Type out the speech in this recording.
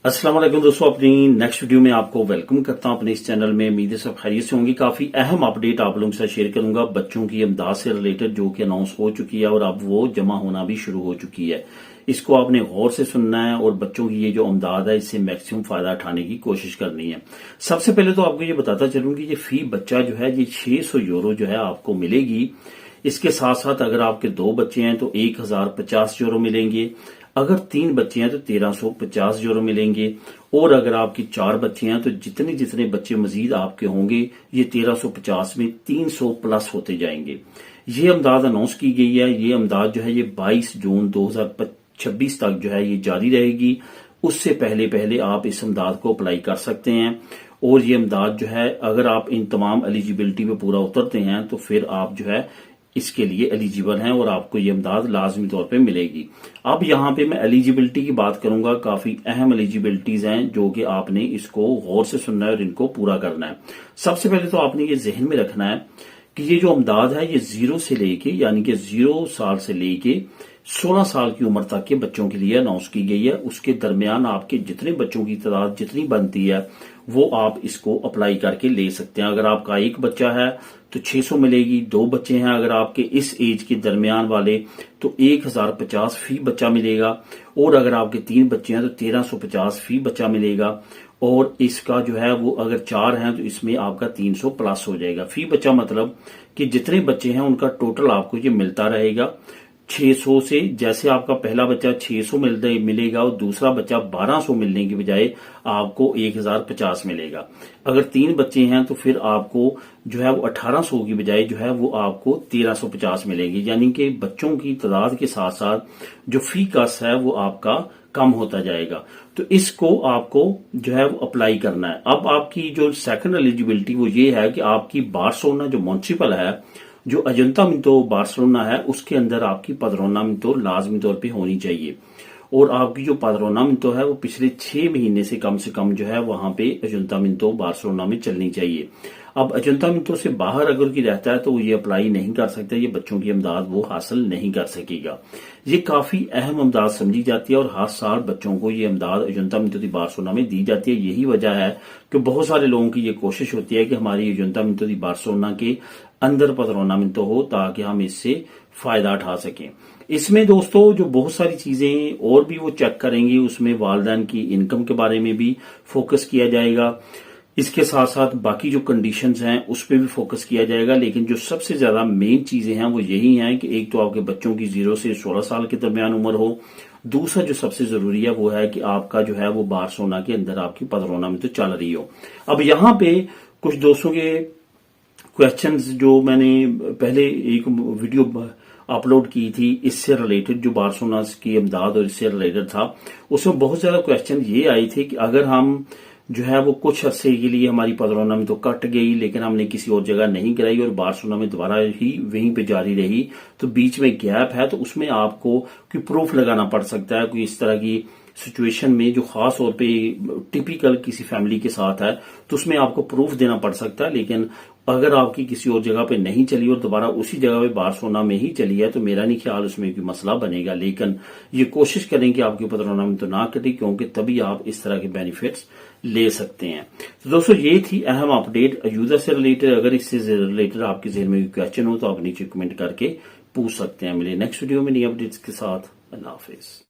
अस्सलाम वालेकुम दोस्तों, अपनी नेक्स्ट वीडियो में आपको वेलकम करता हूं अपने इस चैनल में। उम्मीद है सब खैरियत से होंगी। काफी अहम अपडेट आप लोगों के साथ शेयर करूंगा बच्चों की इमदाद से रिलेटेड, जो कि अनाउंस हो चुकी है और अब वो जमा होना भी शुरू हो चुकी है। इसको आपने गौर से सुनना है और बच्चों की ये जो इमदाद है इससे मैक्सिमम फायदा उठाने की कोशिश करनी है। सबसे पहले तो आपको ये बताता चलूं कि ये फी बच्चा जो है ये 600 यूरो जो है आपको मिलेगी। इसके साथ साथ अगर आपके 2 बच्चे हैं तो 1050 यूरो मिलेंगे। अगर 3 बच्चे हैं तो 1350 यूरो मिलेंगे। और अगर आपकी 4 बच्चे हैं तो जितने जितने बच्चे मजीद आपके होंगे ये 1350 में 300 प्लस होते जाएंगे। ये इमदाद अनाउंस की गई है। ये इमदाद जो है ये 22 जून 2026 तक जो है ये जारी रहेगी। उससे पहले पहले आप इस इमदाद को अप्लाई कर सकते हैं। और ये इमदाद जो है अगर आप इन तमाम एलिजिबिलिटी पे पूरा उतरते हैं तो फिर आप जो है इसके लिए एलिजिबल हैं और आपको ये इमदाद लाजमी तौर पे मिलेगी। अब यहाँ पे मैं एलिजिबिलिटी की बात करूंगा। काफी अहम एलिजिबिलिटीज हैं जो कि आपने इसको गौर से सुनना है और इनको पूरा करना है। सबसे पहले तो आपने ये जहन में रखना है कि ये जो इमदाद है ये 0 से लेके यानी कि 0 साल से लेके 16 साल की उम्र तक के बच्चों के लिए अनाउंस की गई है। उसके दरमियान आपके जितने बच्चों की तादाद जितनी बनती है वो आप इसको अप्लाई करके ले सकते हैं। अगर आपका 1 बच्चा है तो 600 मिलेगी। 2 बच्चे हैं अगर आपके इस एज के दरमियान वाले तो 1050 फी बच्चा मिलेगा। और अगर आपके 3 बच्चे हैं तो 1350 फी बच्चा मिलेगा। और इसका जो है वो अगर 4 हैं तो इसमें आपका 300 प्लस हो जाएगा। फी बच्चा मतलब कि जितने बच्चे हैं उनका टोटल आपको ये मिलता रहेगा 600 से। जैसे आपका पहला बच्चा 600 मिलेगा और दूसरा बच्चा 1200 मिलने की बजाय आपको 1050 मिलेगा। अगर 3 बच्चे हैं तो फिर आपको जो है वो 1800 की बजाय जो है वो आपको 1350 मिलेगी। यानी कि बच्चों की तादाद के साथ साथ जो फी कस है वो आपका कम होता जाएगा। तो इसको आपको जो है वो अप्लाई करना है। अब आपकी जो सेकंड एलिजिबिलिटी वो ये है कि आपकी बार्सिलोना जो म्युनिसिपल है, जो अजंतामिंतो बार्सिलोना है, उसके अंदर आपकी पदरोनामिंतो लाजमी तौर पे होनी चाहिए। और आपकी जो पदरोनामिंतो है वो पिछले 6 महीने से कम जो है वहां पे अजंतामिंतो बार्सिलोना में चलनी चाहिए। अब अजंतामिंतो से बाहर अगर की रहता है तो वो ये अप्लाई नहीं कर सकता। ये बच्चों की इमदाद वो हासिल नहीं कर सकेगा। ये काफी अहम इमदाद समझी जाती है और हर साल बच्चों को ये इमदाद अजंतामिंतो दी बार्सिलोना में दी जाती है। यही वजह है कि बहुत सारे लोगों की ये कोशिश होती है कि हमारी अजंतामिंतो दी बार्सिलोना के अंदर पदरोनामिंतो हो ताकि हम इससे फायदा उठा सकें। इसमें दोस्तों जो बहुत सारी चीजें और भी वो चेक करेंगे, उसमें वालिदैन की इनकम के बारे में भी फोकस किया जाएगा। इसके साथ साथ बाकी जो कंडीशंस हैं उस पर भी फोकस किया जाएगा। लेकिन जो सबसे ज्यादा मेन चीजें हैं वो यही हैं कि एक तो आपके बच्चों की 0 से 16 साल के दरमियान उम्र हो। दूसरा जो सबसे जरूरी है वो है कि आपका जो है वो बार्सिलोना के अंदर आपकी पदरोनामिंतो चल रही हो। अब यहाँ पे कुछ दोस्तों के क्वेश्चंस जो मैंने पहले एक वीडियो अपलोड की थी इससे रिलेटेड, जो बार्सिलोना की इमदाद और इससे रिलेटेड था, उसमें बहुत ज्यादा क्वेश्चन ये आए थे कि अगर हम जो है वो कुछ अरसे के लिए हमारी पदरोनामिंतो कट गई लेकिन हमने किसी और जगह नहीं कराई और बार्सिलोना में दोबारा ही वहीं पे जारी रही तो बीच में गैप है तो उसमें आपको कोई प्रूफ लगाना पड़ सकता है। कोई इस तरह की सिचुएशन में जो खास तौर पे टिपिकल किसी फैमिली के साथ है तो उसमें आपको प्रूफ देना पड़ सकता है। लेकिन अगर आपकी किसी और जगह पे नहीं चली और दोबारा उसी जगह पे बार्सिलोना में ही चली है तो मेरा नहीं ख्याल उसमें कोई मसला बनेगा। लेकिन ये कोशिश करें कि आपकी पदरोनामिंतो ना कटे क्योंकि तभी आप इस तरह के बेनिफिट्स ले सकते हैं। तो दोस्तों ये थी अहम अपडेट अयूदा से रिलेटेड। अगर इससे रिलेटेड आपके जहन में क्वेश्चन हो तो आप नीचे कमेंट करके पूछ सकते हैं। मिले नेक्स्ट वीडियो में नई अपडेट्स के साथ। अल्लाह हाफिज।